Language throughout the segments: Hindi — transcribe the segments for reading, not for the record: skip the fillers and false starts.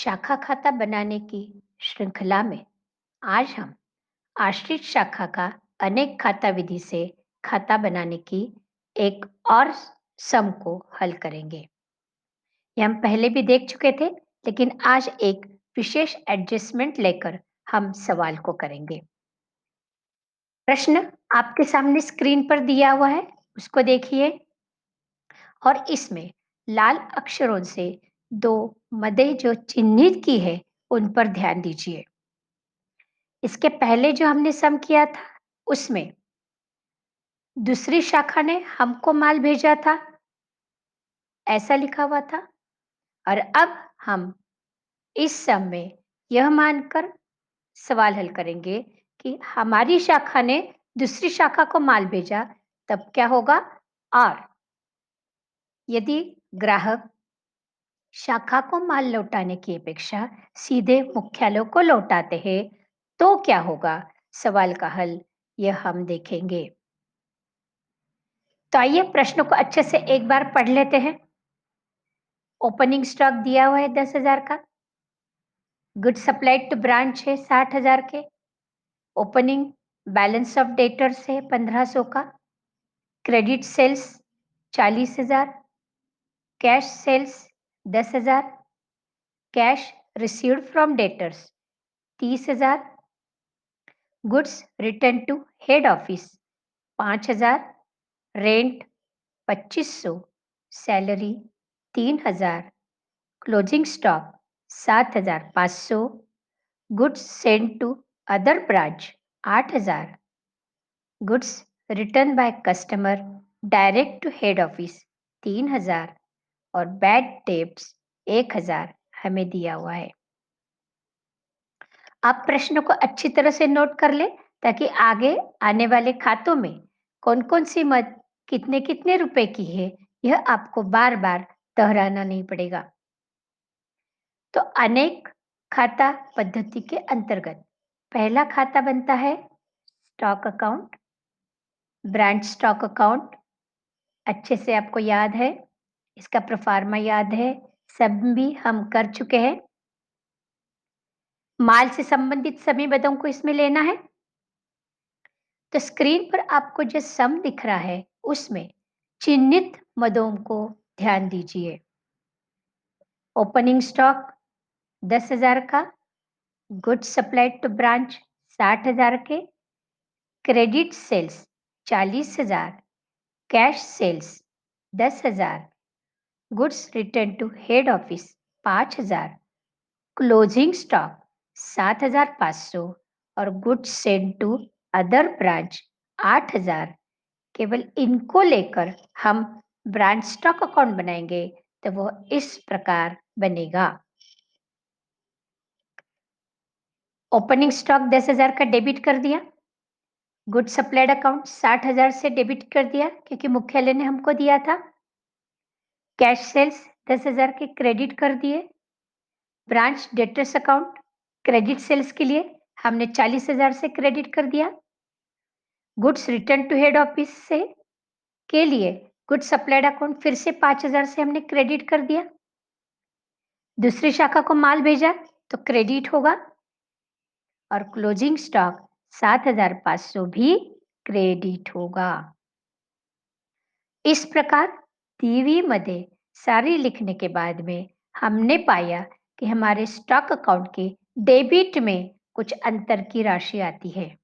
शाखा खाता बनाने की श्रृंखला में आज हम आश्रित शाखा का अनेक खाता विधि से खाता बनाने की एक और सम को हल करेंगे। ये हम पहले भी देख चुके थे, लेकिन आज एक विशेष एडजस्टमेंट लेकर हम सवाल को करेंगे। प्रश्न आपके सामने स्क्रीन पर दिया हुआ है, उसको देखिए और इसमें लाल अक्षरों से दो मदें जो चिन्हित की है, उन पर ध्यान दीजिए। इसके पहले जो हमने सम किया था, उसमें दूसरी शाखा ने हमको माल भेजा था, ऐसा लिखा हुआ था। और अब हम इस सम में यह मानकर सवाल हल करेंगे कि हमारी शाखा ने दूसरी शाखा को माल भेजा, तब क्या होगा। और यदि ग्राहक शाखा को माल लौटाने की अपेक्षा सीधे मुख्यालय को लौटाते हैं, तो क्या होगा। सवाल का हल यह हम देखेंगे। तो आइए प्रश्नों को अच्छे से एक बार पढ़ लेते हैं। ओपनिंग स्टॉक दिया हुआ है 10,000 का। गुड्स सप्लाइड टू ब्रांच है 60,000 के। ओपनिंग बैलेंस ऑफ डेटर्स है 1500 का। Credit sales 40,000। Cash sales 10,000। Cash received from debtors 30,000। Goods return to head office 5,000। Rent 2500। Salary 3,000। Closing stock 7,500। Goods send to other branch 8,000। Goods return by customer direct to head office 3,000। और बैड डेब्ट्स 1,000 हमें दिया हुआ है। आप प्रश्नों को अच्छी तरह से नोट कर ले, ताकि आगे आने वाले खातों में कौन कौन सी मद कितने कितने रुपए की है, यह आपको बार बार दोहराना नहीं पड़ेगा। तो अनेक खाता पद्धति के अंतर्गत पहला खाता बनता है stock account, branch stock account. अच्छे से आपको याद है, इसका प्रोफार्मा याद है, सब भी हम कर चुके हैं। माल से संबंधित सभी मदों को इसमें लेना है। तो स्क्रीन पर आपको जो सम दिख रहा है, उसमें चिन्हित मदों को ध्यान दीजिए। ओपनिंग स्टॉक 10,000 का। गुड्स सप्लाइड टू ब्रांच 60,000 के। Credit sales 40,000। Cash sales 10,000। Goods return to head office 5,000। Closing stock 7,500। और goods send to other branch 8,000। केवल इनको लेकर हम ब्रांच स्टॉक अकाउंट बनाएंगे, तो वो इस प्रकार बनेगा। ओपनिंग स्टॉक 10,000 का डेबिट कर दिया। गुड सप्लाइड अकाउंट 60,000 से डेबिट कर दिया, क्योंकि मुख्यालय ने हमको दिया था। कैश सेल्स 10,000 के क्रेडिट कर दिए। Branch debtors account credit sales के लिए हमने 40,000 से क्रेडिट कर दिया। Goods return to head office से के लिए गुड सप्लाइड अकाउंट फिर से 5,000 से हमने क्रेडिट कर दिया। दूसरी शाखा को माल भेजा तो क्रेडिट होगा। और क्लोजिंग स्टॉक 7,500 भी क्रेडिट होगा। इस प्रकार दी हुई मदें सारी लिखने के बाद में हमने पाया कि हमारे स्टॉक अकाउंट के डेबिट में कुछ अंतर की राशि आती है।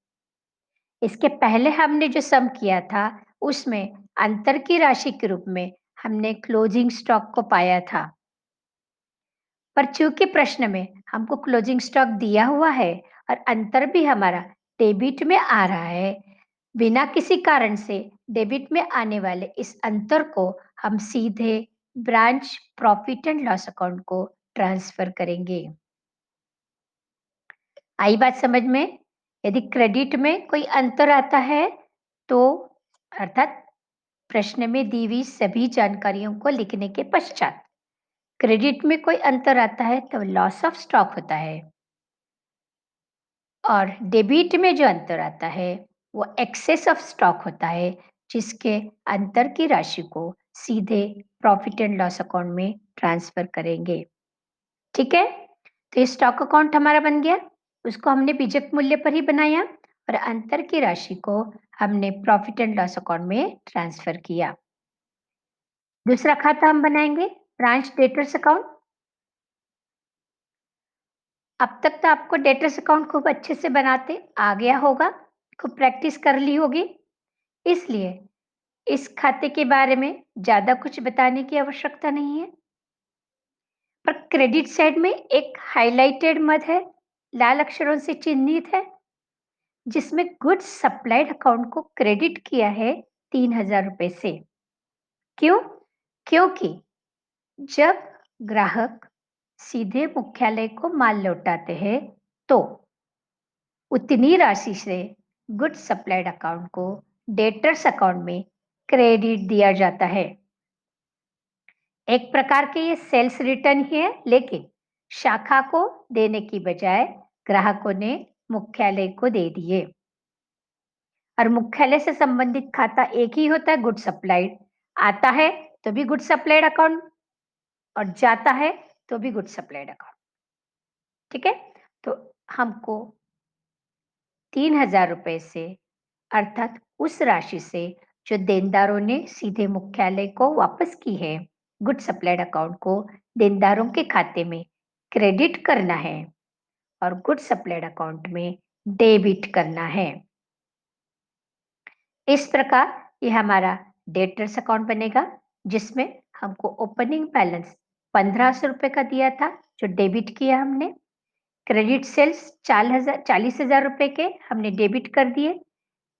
इसके पहले हमने जो सम किया था, उसमें अंतर की राशि के रूप में हमने क्लोजिंग स्टॉक को पाया था। पर चूंकि प्रश्न में हमको क्लोजिंग स्टॉक दिया हुआ है और अंतर भी हमारा डेबिट में आ रहा है, बिना किसी कारण से डेबिट में आने वाले इस अंतर को हम सीधे branch profit and loss account को ट्रांसफर करेंगे। आई बात समझ में। यदि क्रेडिट में कोई अंतर आता है, तो अर्थात प्रश्न में दी हुई सभी जानकारियों को लिखने के पश्चात क्रेडिट में कोई अंतर आता है, तो लॉस ऑफ स्टॉक होता है। और डेबिट में जो अंतर आता है, वो एक्सेस ऑफ स्टॉक होता है, जिसके अंतर की राशि को सीधे प्रॉफिट एंड लॉस अकाउंट में ट्रांसफर करेंगे। ठीक है। तो ये स्टॉक अकाउंट हमारा बन गया, उसको हमने बीजक मूल्य पर ही बनाया और अंतर की राशि को हमने प्रॉफिट एंड लॉस अकाउंट में ट्रांसफर किया। दूसरा खाता हम बनाएंगे ब्रांच डेटर्स अकाउंट। अब तक तो आपको डेटर्स अकाउंट खूब अच्छे से बनाते आ गया होगा, खूब प्रैक्टिस कर ली होगी, इसलिए इस खाते के बारे में ज़्यादा कुछ बताने की आवश्यकता नहीं है। पर क्रेडिट साइड में एक हाइलाइटेड मद है, लाल अक्षरों से चिन्हित है, जिसमें गुड्स सप्लाइड अकाउंट को क्रेडिट किया है 3000 रुपए से। क्यों? क्योंकि जब ग्राहक सीधे मुख्यालय को माल लौटाते हैं, तो उतनी राशि से गुड्स सप्लाइड अकाउंट को डेटर्स अकाउंट में क्रेडिट दिया जाता है। एक प्रकार के ये सेल्स रिटर्न ही है, लेकिन शाखा को देने की बजाय ग्राहकों ने मुख्यालय को दे दिए। और मुख्यालय से संबंधित खाता एक ही होता है, गुड सप्लाइड। आता है तो भी गुड सप्लाइड अकाउंट और जाता है तो भी गुड सप्लाइड अकाउंट। ठीक है, तो हमको 3000 रुपए से, अर्थात उस राशि से जो देनदारों ने सीधे मुख्यालय को वापस की है, गुड सप्लाइड अकाउंट को देनदारों के खाते में क्रेडिट करना है और गुड सप्लाइड अकाउंट में डेबिट करना है। इस प्रकार ये हमारा डेटर्स अकाउंट बनेगा, जिसमें हमको ओपनिंग बैलेंस 1500 रुपए का दिया था, जो डेबिट किया हमने। क्रेडिट सेल्स 40,000 रुपए के हमने डेबिट कर दिए।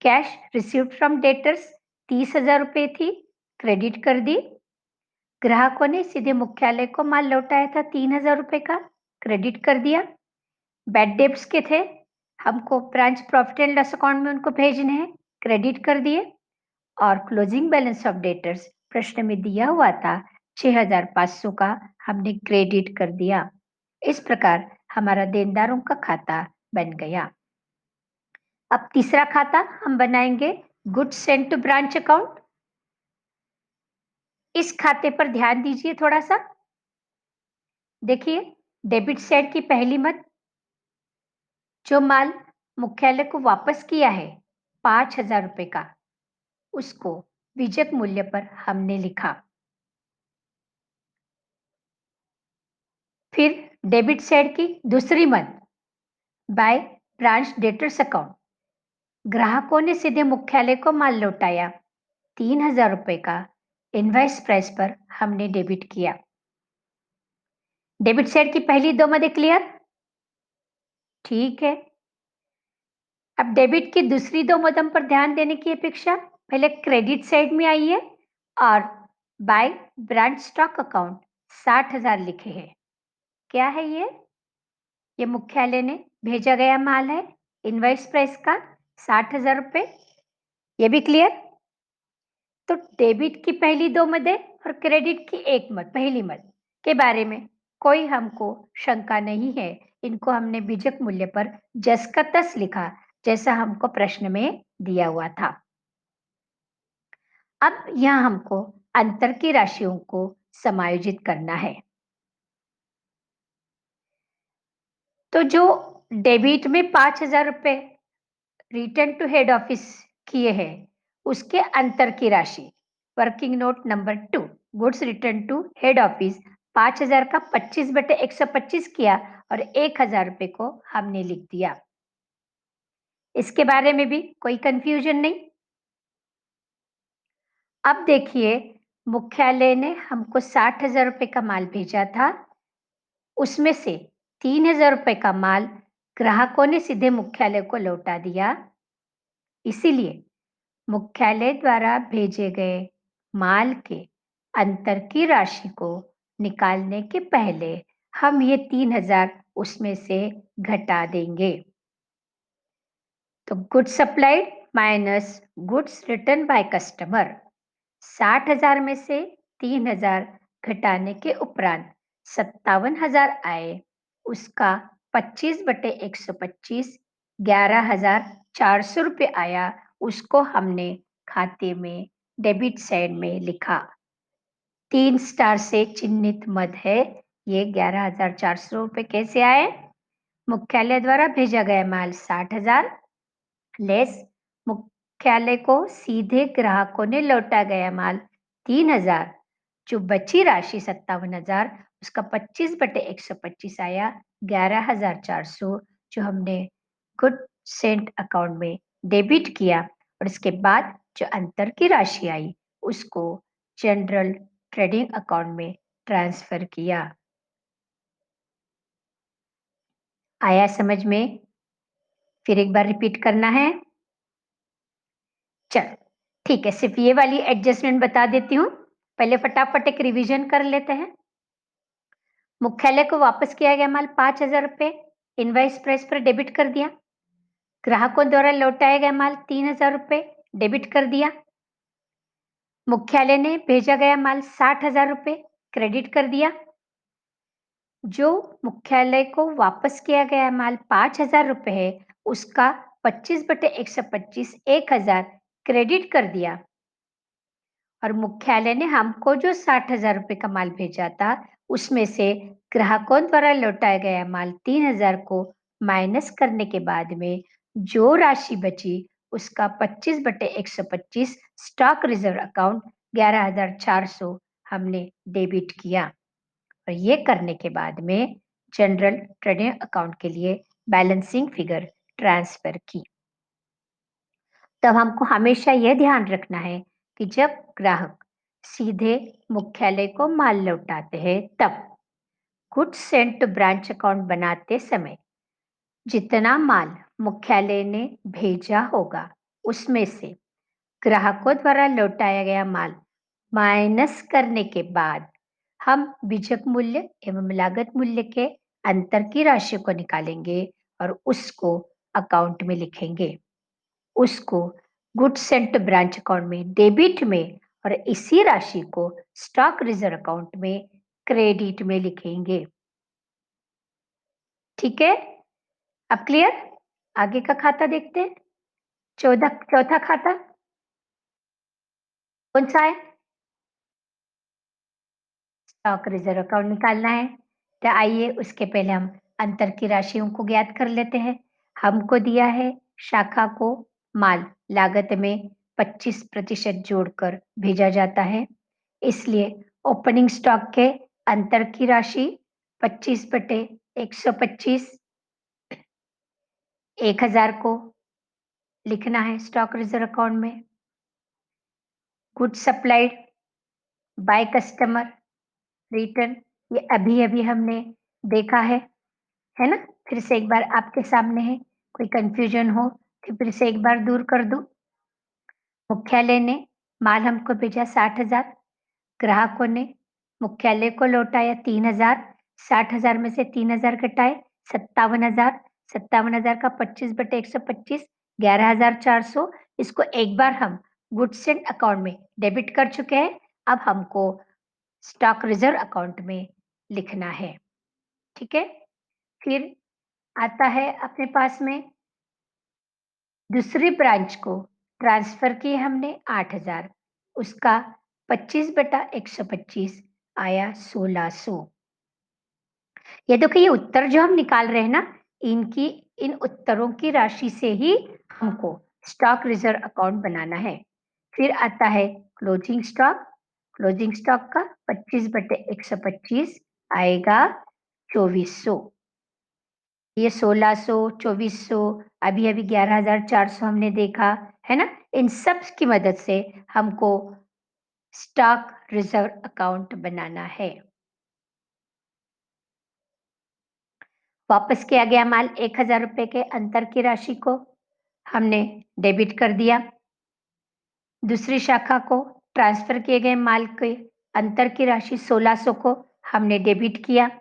कैश रिसीव्ड फ्रॉम डेटर्स 30,000 रुपए थी, क्रेडिट कर दी। ग्राहकों ने सीधे मुख्यालय को माल लौटाया था 3000 रुपए का, क्रेडिट कर दिया। बैड डेब्ट्स के थे, हमको branch profit and loss account में उनको भेजने हैं, क्रेडिट कर दिए। और क्लोजिंग बैलेंस ऑफ डेटर्स प्रश्न में दिया हुआ था 6500 का, हमने क्रेडिट कर दिया। इस प्रकार हमारा देनदारों का खाता बन गया। अब तीसरा खाता हम बनाएंगे goods sent to branch account. इस खाते पर ध्यान दीजिए थोड़ा सा। देखिए, डेबिट साइड की पहली मत, जो माल मुख्यालय को वापस किया है 5000 रुपए का, उसको बीजक मूल्य पर हमने लिखा। फिर डेबिट साइड की दूसरी मद, बाय ब्रांच डेटर्स अकाउंट, ग्राहकों ने सीधे मुख्यालय को माल लौटाया 3000 रुपए का, इनवॉइस प्राइस पर हमने डेबिट किया। डेबिट साइड की पहली दो मदें क्लियर? ठीक है। अब डेबिट की दूसरी दो मदों पर ध्यान देने की अपेक्षा पहले क्रेडिट साइड में आइए और बाय ब्रांच स्टॉक अकाउंट 60,000 लिखे हैं। क्या है ये मुख्यालय ने भेजा गया माल है, इनवॉइस प्राइस का 60,000 रुपए। ये भी क्लियर? तो डेबिट की पहली दो मदें और क्रेडिट की एक मद, पहली मद के बारे में कोई हमको शंका नहीं है। इनको हमने बीजक मूल्य पर जस का तस लिखा, जैसा हमको प्रश्न में दिया हुआ था। अब यहाँ हमको अंतर की राशियों को समायोजित करना है। तो जो डेबिट में 5000 रुपए रिटर्न टू हेड ऑफिस किए हैं, उसके अंतर की राशि working note number 2, goods return to head office 5000 का 25/125 किया और 1000 रुपए को हमने लिख दिया। इसके बारे में भी कोई कंफ्यूजन नहीं। अब देखिए, मुख्यालय ने हमको 60,000 रुपए का माल भेजा था, उसमें से 3000 रुपए का माल ग्राहकों ने सीधे मुख्यालय को लौटा दिया। इसीलिए मुख्यालय द्वारा भेजे गए माल के अंतर की राशि को निकालने के पहले हम ये 3000 उसमें से घटा देंगे। तो goods supplied minus goods return by customer, 60,000 में से 3000 घटाने के उपरांत 57,000 आए, उसका 25/125 11,400 रुपये आया, उसको हमने खाते में डेबिट साइड में लिखा। 3 स्टार से चिन्हित मद है, ये 11,400 रुपए कैसे आए? मुख्यालय द्वारा भेजा गया माल 60,000 लेस मुख्यालय को सीधे ग्राहकों ने लौटा गया माल 3,000, जो बची राशि 57,000 उसका 25/125 आया 11,400, जो हमने गुड सेंट अकाउंट में डेबिट किया और इसके बाद जो अंतर की राशि आई उसको जनरल ट्रेडिंग अकाउंट में ट्रांसफर किया। आया समझ में? फिर एक बार रिपीट करना है। चलो ठीक है, सिर्फ ये वाली एडजस्टमेंट बता देती हूँ। पहले फटाफट एक रिवीजन कर लेते हैं। मुख्यालय को वापस किया गया माल 5,000 रुपए इनवाइस प्राइस पर डेबिट कर दिया। ग्राहकों द्वारा लौटाया गया माल 3,000 रुपए डेबिट कर दिया। मुख्यालय ने भेजा गया माल 60,000 रुपए क्रेडिट कर दिया। जो मुख्यालय को वापस किया गया माल 5,000 रुपए है उसका 25/125 1,000 क्रेडिट कर दिया और मुख्यालय ने हमको जो 60,000 रुपए का माल भेजा था उसमें से ग्राहकों द्वारा लौटाया गया माल 3,000 को माइनस करने के बाद में जो राशि बची उसका 25/125 स्टॉक रिजर्व अकाउंट 11,400 हमने डेबिट किया और ये करने के बाद में जनरल ट्रेडिंग अकाउंट के लिए बैलेंसिंग फिगर ट्रांसफर की। तब हमको हमेशा यह ध्यान रखना है कि जब ग्राहक सीधे मुख्यालय को माल लौटाते हैं तब goods sent to branch account बनाते समय जितना माल मुख्यालय ने भेजा होगा उसमें से ग्राहकों द्वारा लौटाया गया माल माइनस करने के बाद हम बीजक मूल्य एवं लागत मूल्य के अंतर की राशि को निकालेंगे और उसको अकाउंट में लिखेंगे। उसको गुड्स सेंट ब्रांच अकाउंट में डेबिट में और इसी राशि को स्टॉक रिजर्व अकाउंट में क्रेडिट में लिखेंगे। ठीक है, अब क्लियर? आगे का खाता देखते हैं। चौथा खाता कौन सा है? स्टॉक रिजर्व अकाउंट निकालना है। तो आइए उसके पहले हम अंतर की राशियों को ज्ञात कर लेते हैं। हमको दिया है शाखा को माल लागत में 25% जोड़कर भेजा जाता है, इसलिए ओपनिंग स्टॉक के अंतर की राशि 25/125 1,000 को लिखना है स्टॉक रिजर्व अकाउंट में। Goods supplied by customer return, ये अभी-अभी हमने देखा है ना? फिर से एक बार आपके सामने है, कोई कन्फ्यूजन हो तो फिर से एक बार दूर कर दूँ। मुख्यालय ने माल हमको भेजा 60,000, ग्राहकों ने मुख्यालय को लौटाया 3,000, 60,000 में से 3,000 घटाए 57,000, 57,000 का 25/125 11,400, इसको एक बार हम गुड्स एंड अकाउंट में डेबिट कर चुके हैं, अब हमको स्टॉक रिजर्व अकाउंट में लिखना है। ठीक है? फिर आता है अपने पास में दूसरी ब्रांच को ट्रांसफर किए हमने 8,000, उसका 25/125 आया 1,600। ये देखो, ये उत्तर जो हम निकाल रहे हैं ना, इनकी इन उत्तरों की राशि से ही हमको स्टॉक रिजर्व अकाउंट बनाना है। फिर आता है क्लोजिंग स्टॉक। क्लोजिंग स्टॉक का 25/125 आएगा 2,400। ये 1,600, 2,400, अभी-अभी 11,400 हमने देखा, है ना? इन सब की मदद से हमको स्टॉक रिजर्व अकाउंट बनाना है। वापस किया गया माल 1,000 रुपए के अंतर की राशि को हमने डेबिट कर दिया। दूसरी शाखा को ट्रांसफर किए गए माल के अंतर की राशि 1,600 को हमने डेबिट किया।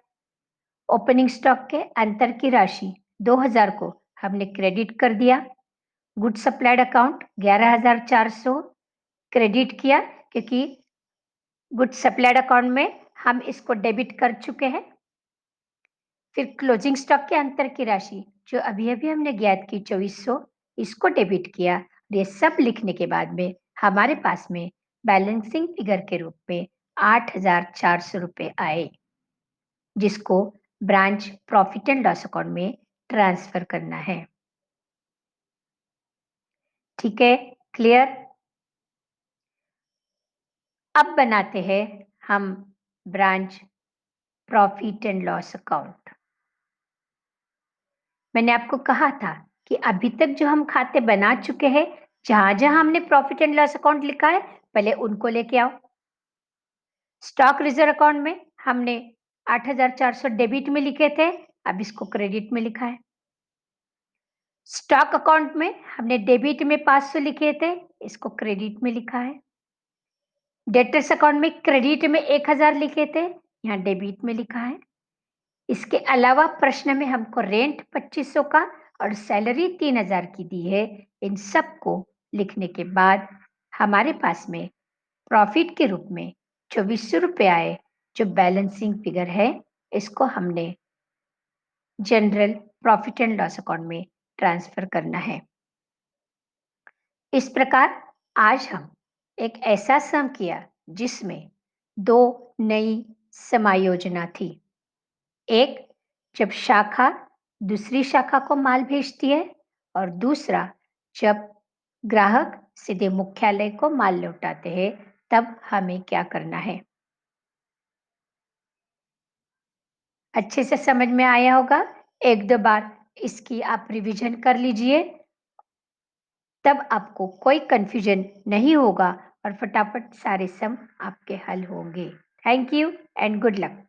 ओपनिंग स्टॉक के अंतर की राशि 2,000 को हमने क्रेडिट कर दिया। गुड सप्लाइड अकाउंट 11,400 क्रेडिट किया क्योंकि गुड सप्लाइड अकाउंट में हम इसको डेबिट कर चुके हैं। फिर क्लोजिंग स्टॉक के अंतर की राशि जो अभी-अभी हमने ज्ञात की 2,400, इसको डेबिट किया। ये सब लिखने के बाद में हमारे पास में बैलेंसिंग फिगर के रूप में 8,400 रुपए आए। जिसको branch profit and loss account में ट्रांसफर करना है। ठीक है, क्लियर? अब बनाते हैं हम branch profit and loss account. मैंने आपको कहा था कि अभी तक जो हम खाते बना चुके हैं, जहां-जहां हमने प्रॉफिट एंड लॉस अकाउंट लिखा है, पहले उनको लेके आओ। स्टॉक रिजर्व अकाउंट में हमने 8,400 डेबिट में लिखे थे, अब इसको क्रेडिट में लिखा है। स्टॉक अकाउंट में हमने डेबिट में 500 लिखे थे, इसको क्रेडिट में लिखा है। डेटर्स अकाउंट में क्रेडिट में 1,000 लिखे थे, यहाँ डेबिट में लिखा है। इसके अलावा प्रश्न में हमको रेंट 2500 का और सैलरी 3,000 की दी है। इन सबको लिखने के बाद हमारे पास में प्रॉफिट के रूप में 2400 रुपये आए, जो बैलेंसिंग फिगर है, इसको हमने general profit and loss account में ट्रांसफर करना है। इस प्रकार आज हम एक ऐसा सम किया जिसमें दो नई समायोजना थी। एक, जब शाखा दूसरी शाखा को माल भेजती है, और दूसरा, जब ग्राहक सीधे मुख्यालय को माल लौटाते हैं, तब हमें क्या करना है। अच्छे से समझ में आया होगा? एक दो बार इसकी आप रिवीजन कर लीजिए, तब आपको कोई कंफ्यूजन नहीं होगा और फटाफट सारे सम आपके हल होंगे। Thank you and good luck.